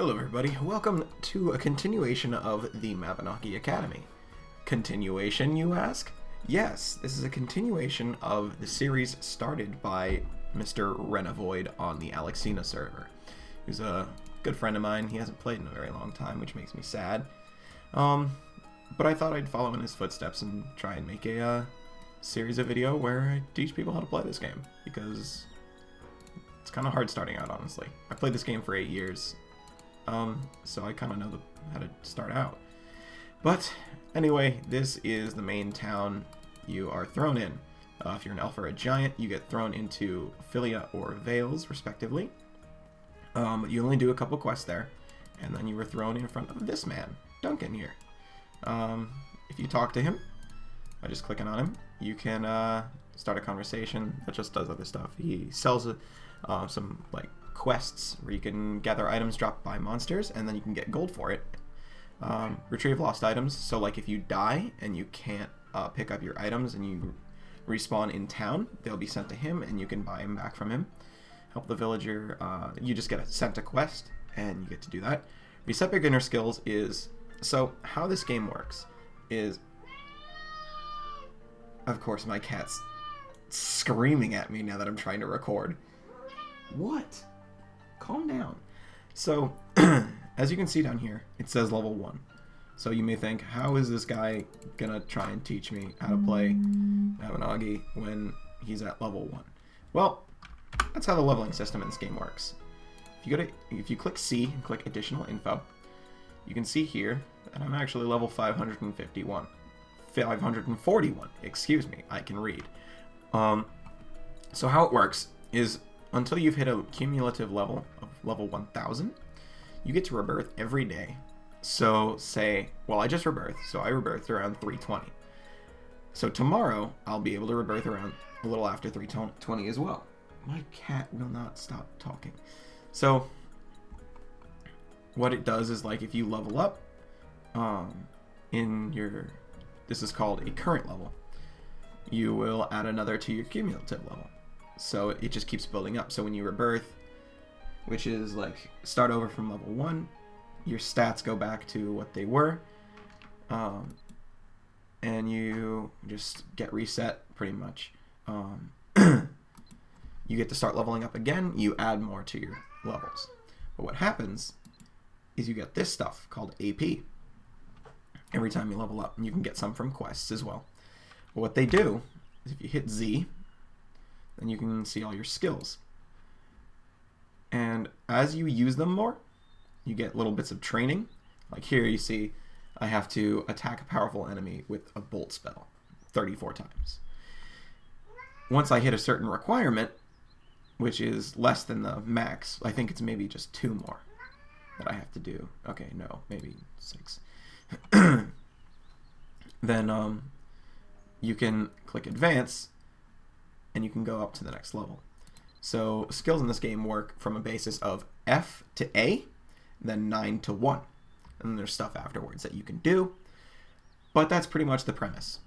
Hello everybody, welcome to a continuation of the Mabinogi Academy. Continuation, you ask? Yes, this is a continuation of the series started by Mr. Renavoid on the Alexina server, who's a good friend of mine. He hasn't played in a very long time, which makes me sad. But I thought I'd follow in his footsteps and try and make a series of video where I teach people how to play this game, because it's kind of hard starting out, honestly. I played this game for 8 years. So I kind of know how to start out. But anyway, this is the main town you are thrown in. If you're an elf or a giant, you get thrown into Philia or Vales, respectively. You only do a couple quests there, and then you were thrown in front of this man, Duncan here. If you talk to him by just clicking on him, you can start a conversation that just does other stuff. He sells some quests where you can gather items dropped by monsters, and then you can get gold for it. Retrieve lost items, so like if you die and you can't pick up your items and you respawn in town, they'll be sent to him and you can buy them back from him. Help the villager, you just get sent a quest and you get to do that. Reset beginner skills is, so how this game works is, of course my cat's screaming at me now that I'm trying to record. What? Calm down. So, as you can see down here, it says level 1. So you may think, how is this guy gonna try and teach me how to play Mabinogi when he's at level 1? Well, that's how the leveling system in this game works. If you click C and click additional info, you can see here that I'm actually level 551. 541, excuse me, I can read. So how it works is, until you've hit a cumulative level of level 1000, you get to rebirth every day. So say, well, I just rebirthed, so I rebirthed around 320. So tomorrow, I'll be able to rebirth around a little after 320 as well. My cat will not stop talking. So what it does is, like, if you level up in your, this is called a current level, you will add another to your cumulative level. So it just keeps building up. So when you rebirth, which is like start over from level 1, your stats go back to what they were, and you just get reset pretty much. You get to start leveling up again, you add more to your levels. But what happens is you get this stuff called AP every time you level up, and you can get some from quests as well. But what they do is, if you hit Z, then you can see all your skills. And as you use them more, you get little bits of training. Like here you see I have to attack a powerful enemy with a bolt spell 34 times. Once I hit a certain requirement, which is less than the max, I think it's maybe just 2 more that I have to do. Okay, no, maybe 6. Then you can click advance, and you can go up to the next level. So skills in this game work from a basis of F to A, then 9 to 1. And then there's stuff afterwards that you can do, but that's pretty much the premise.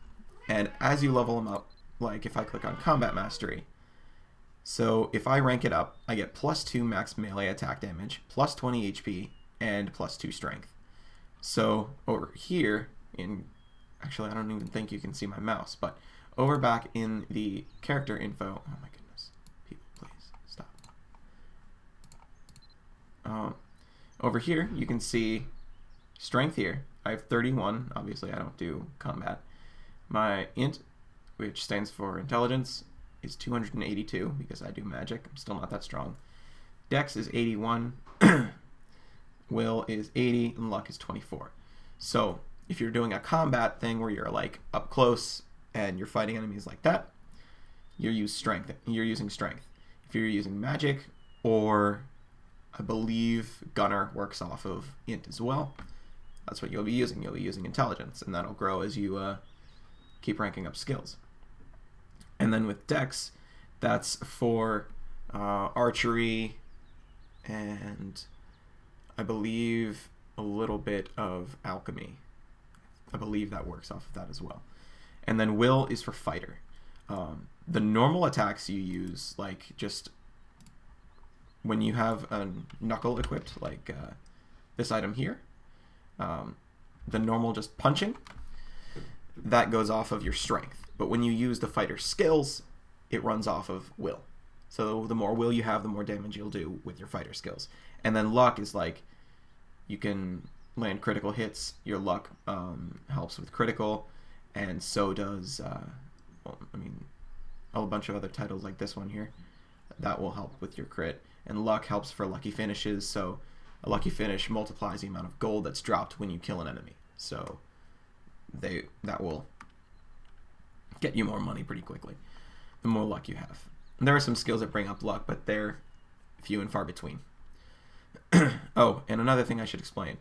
And as you level them up, like if I click on Combat Mastery, so if I rank it up, I get +2 max melee attack damage, +20 HP, and +2 strength. So over here, actually I don't even think you can see my mouse, but over back in the character info, oh my goodness, people, please stop. Over here, you can see strength here. I have 31. Obviously, I don't do combat. My int, which stands for intelligence, is 282 because I do magic. I'm still not that strong. Dex is 81. Will is 80, and luck is 24. So if you're doing a combat thing where you're like up close and you're fighting enemies like that, you're using strength. If you're using magic, or I believe Gunner works off of int as well, that's what you'll be using. You'll be using intelligence, and that'll grow as you keep ranking up skills. And then with Dex, that's for archery, and I believe a little bit of alchemy. I believe that works off of that as well. And then Will is for fighter. The normal attacks you use, like just when you have a knuckle equipped, like this item here, the normal just punching, that goes off of your strength. But when you use the fighter's skills, it runs off of will. So the more will you have, the more damage you'll do with your fighter skills. And then luck is like, you can land critical hits. Your luck helps with critical, and so does, well, I mean, a bunch of other titles like this one here. That will help with your crit. And luck helps for lucky finishes, so a lucky finish multiplies the amount of gold that's dropped when you kill an enemy. So that will get you more money pretty quickly, the more luck you have. And there are some skills that bring up luck, but they're few and far between. Oh, and another thing I should explain.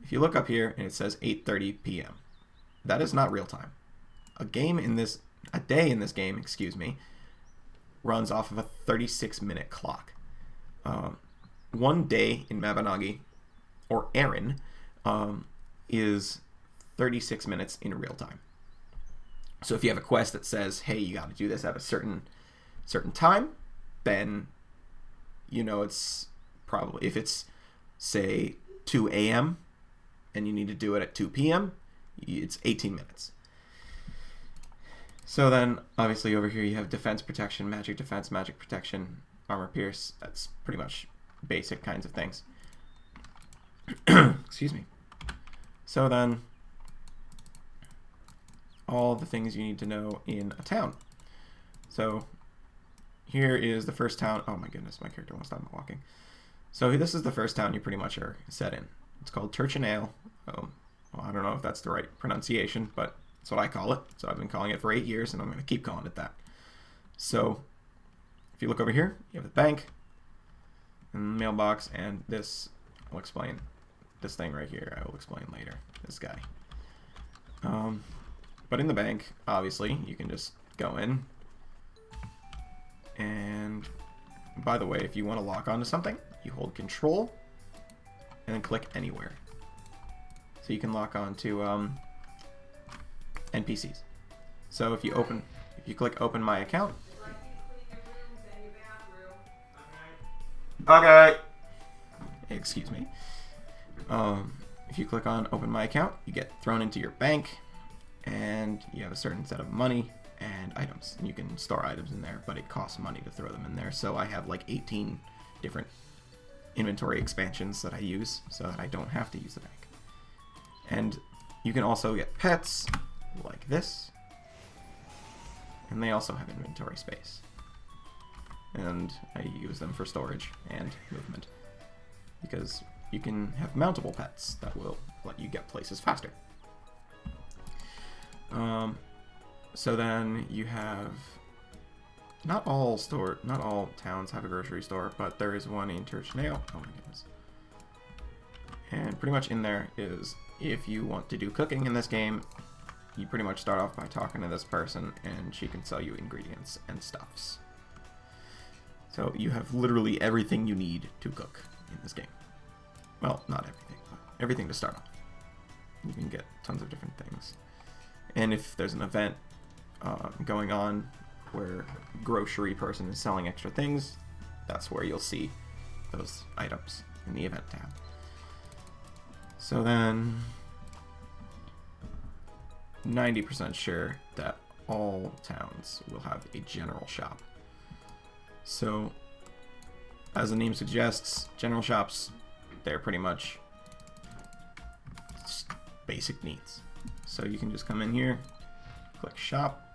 If you look up here and it says 8:30 p.m., that is not real time. A day in this game, excuse me, runs off of a 36-minute clock. 1 day in Mabinogi, or Erin, is 36 minutes in real time. So if you have a quest that says, hey, you got to do this at a certain time, then you know it's probably, if it's, say, 2 a.m. and you need to do it at 2 p.m., it's 18 minutes. So then, obviously, over here you have defense, protection, magic defense, magic protection, armor pierce. That's pretty much basic kinds of things. Excuse me. So then, all the things you need to know in a town. So here is the first town. Oh my goodness, my character won't stop walking. So this is the first town you pretty much are set in. It's called Tir Chionaill. Well, I don't know if that's the right pronunciation, but that's what I call it. So I've been calling it for 8 years, and I'm going to keep calling it that. So if you look over here, you have the bank and the mailbox, and this, I'll explain. This thing right here, I will explain later. This guy. But in the bank, obviously, you can just go in. And by the way, if you want to lock onto something, you hold Control and then click anywhere. So you can lock onto NPCs. So if you click Open My Account. Okay. Excuse me. If you click on Open My Account, you get thrown into your bank, and you have a certain set of money and items. And you can store items in there, but it costs money to throw them in there. So I have like 18 different inventory expansions that I use so that I don't have to use the bank. And you can also get pets like this, and they also have inventory space. And I use them for storage and movement, because you can have mountable pets that will let you get places faster. So then you have, not all towns have a grocery store, but there is one in Tir Chionaill. Oh my goodness. And pretty much in there is, if you want to do cooking in this game, you pretty much start off by talking to this person, and she can sell you ingredients and stuffs. So you have literally everything you need to cook in this game. Well, not everything, but everything to start off. You can get tons of different things. And if there's an event going on where grocery person is selling extra things, that's where you'll see those items in the event tab. So then, 90% sure that all towns will have a general shop. So, as the name suggests, general shops, they're pretty much basic needs. So you can just come in here, click shop,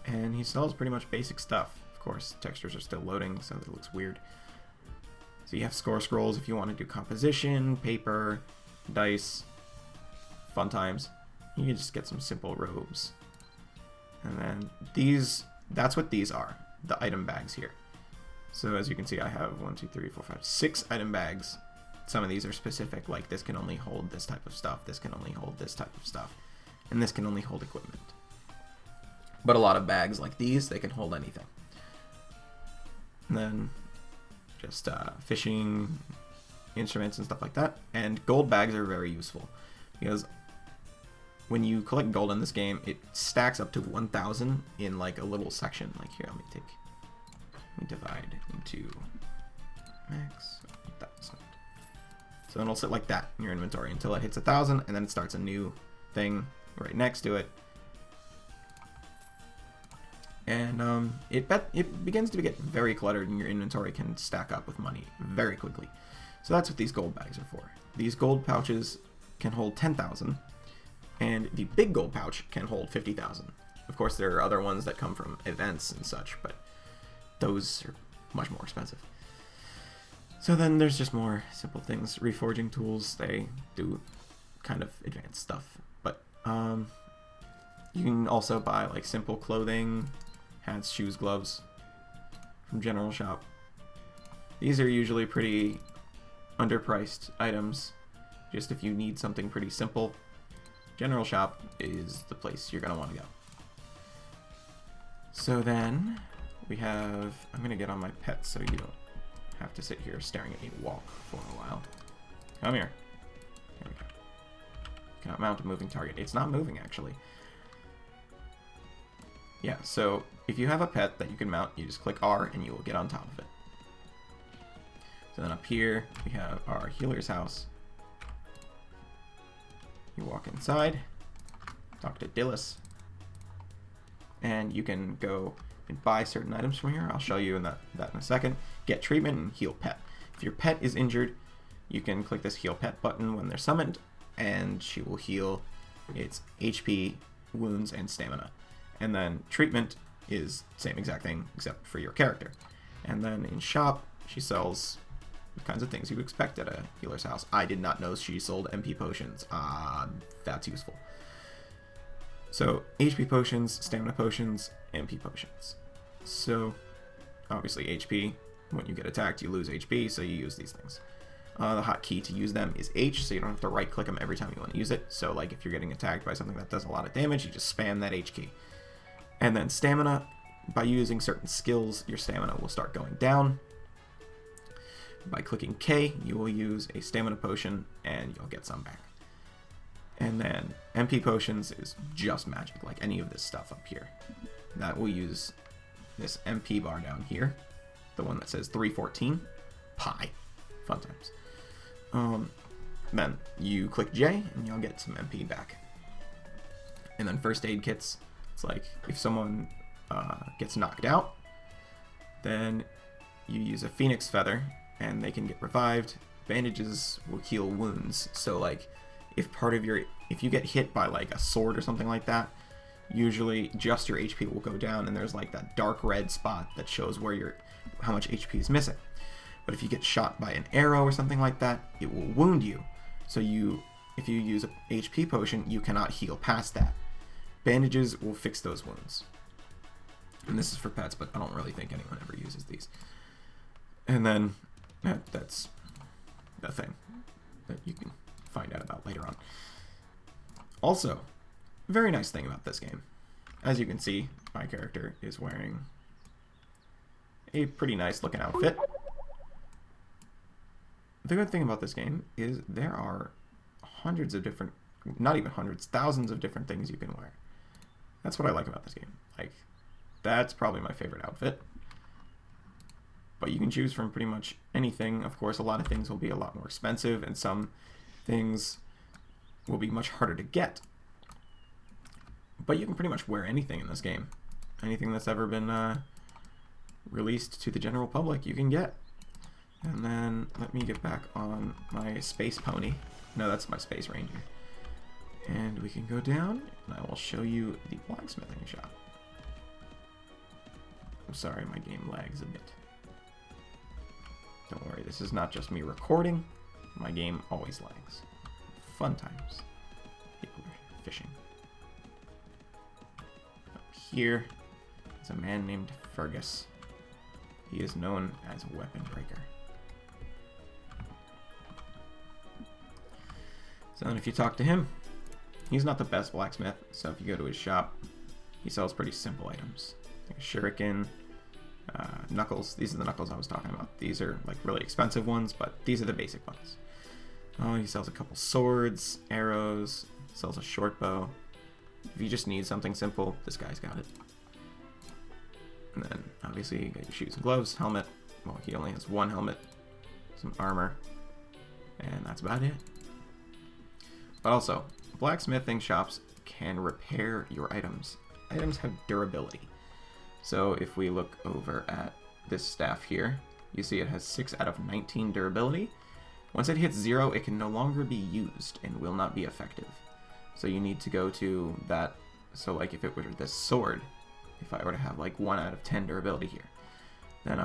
and he sells pretty much basic stuff. Of course, textures are still loading, so it looks weird. So you have score scrolls if you want to do composition, paper, dice, fun times. You can just get some simple robes. And then these, that's what these are, the item bags here. So as you can see, I have 6 item bags. Some of these are specific, like this can only hold this type of stuff, this can only hold this type of stuff, and this can only hold equipment. But a lot of bags like these, they can hold anything. And then just fishing instruments and stuff like that. And gold bags are very useful, because when you collect gold in this game, it stacks up to 1,000 in like a little section. Like here, let me divide into max 1,000. So then it'll sit like that in your inventory until it hits 1,000, and then it starts a new thing right next to it. And it begins to get very cluttered, and your inventory can stack up with money very quickly. So that's what these gold bags are for. These gold pouches can hold 10,000, and the big gold pouch can hold 50,000. Of course, there are other ones that come from events and such, but those are much more expensive. So then there's just more simple things. Reforging tools, they do kind of advanced stuff. But you can also buy like simple clothing, hats, shoes, gloves from General Shop. These are usually pretty underpriced items. Just if you need something pretty simple, General Shop is the place you're going to want to go. So then we have, I'm going to get on my pet so you don't have to sit here staring at me walk for a while. Come here. Here we go. Cannot mount a moving target. It's not moving, actually. Yeah, so if you have a pet that you can mount, you just click R and you will get on top of it. So then up here, we have our healer's house. You walk inside, talk to Dillis, and you can go and buy certain items from here. I'll show you that in a second. Get treatment and heal pet. If your pet is injured, you can click this heal pet button when they're summoned, and she will heal its HP, wounds, and stamina. And then treatment is the same exact thing except for your character. And then in shop, she sells the kinds of things you would expect at a healer's house. I did not know she sold MP potions. That's useful. So HP potions, stamina potions, MP potions. So obviously HP, when you get attacked, you lose HP, so you use these things. The hotkey to use them is H, so you don't have to right click them every time you want to use it. So like if you're getting attacked by something that does a lot of damage, you just spam that H key. And then stamina, by using certain skills, your stamina will start going down. By clicking K, you will use a stamina potion and you'll get some back. And then MP potions is just magic, like any of this stuff up here. That will use this MP bar down here, the one that says 314, pi, fun times. Then you click J and you'll get some MP back. And then first aid kits, it's like if someone gets knocked out, then you use a phoenix feather and they can get revived. Bandages will heal wounds, so like if you get hit by like a sword or something like that, usually just your HP will go down and there's like that dark red spot that shows where how much HP is missing. But if you get shot by an arrow or something like that, it will wound you. So if you use a HP potion, you cannot heal past that. Bandages will fix those wounds. And this is for pets, but I don't really think anyone ever uses these. And then that's the thing that you can find out about later on. Also, very nice thing about this game. As you can see, my character is wearing a pretty nice looking outfit. The good thing about this game is there are hundreds of different, not even hundreds, thousands of different things you can wear. That's what I like about this game. Like, that's probably my favorite outfit. But you can choose from pretty much anything. Of course, a lot of things will be a lot more expensive, and some things will be much harder to get. But you can pretty much wear anything in this game. Anything that's ever been released to the general public, you can get. And then let me get back on my space pony. No, that's my space ranger. And we can go down, and I will show you the blacksmithing shop. I'm sorry, my game lags a bit. Don't worry, this is not just me recording. My game always lags. Fun times. People are fishing. Up here is a man named Fergus. He is known as a weapon breaker. So then if you talk to him, he's not the best blacksmith, so if you go to his shop, he sells pretty simple items. Like a shuriken, knuckles. These are the knuckles I was talking about. These are like really expensive ones, but these are the basic ones. He sells a couple swords, arrows, sells a short bow. If you just need something simple, this guy's got it. And then obviously you get your shoes and gloves, helmet. Well, he only has one helmet, some armor, And that's about it. But also, blacksmithing shops can repair your items. Items have durability. So if we look over at this staff here, you see it has 6 out of 19 durability. Once it hits 0, it can no longer be used and will not be effective. So you need to go to that. So like if it were this sword, if I were to have like 1 out of 10 durability here, then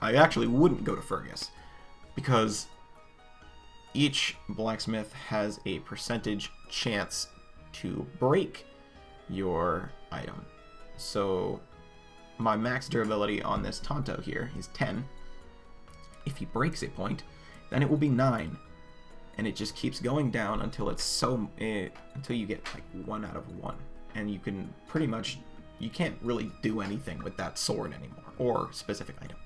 I actually wouldn't go to Fergus, because each blacksmith has a percentage chance to break your item. So my max durability on this Tonto here is 10. If he breaks a point, then it will be 9. And it just keeps going down until it's until you get like 1 out of 1. And you can pretty much, you can't really do anything with that sword anymore, or specific item.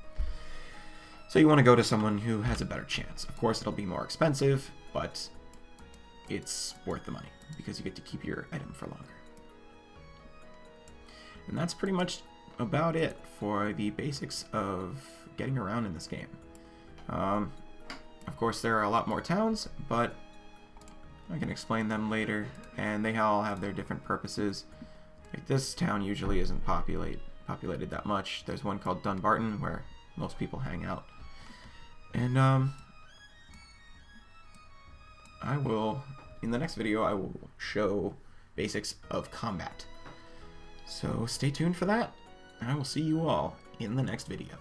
So you want to go to someone who has a better chance. Of course, it'll be more expensive, but it's worth the money because you get to keep your item for longer. And that's pretty much about it for the basics of getting around in this game. Of course, there are a lot more towns, but I can explain them later, and they all have their different purposes. Like this town usually isn't populated that much. There's one called Dunbarton where most people hang out. And in the next video, I will show basics of combat. So stay tuned for that, and I will see you all in the next video.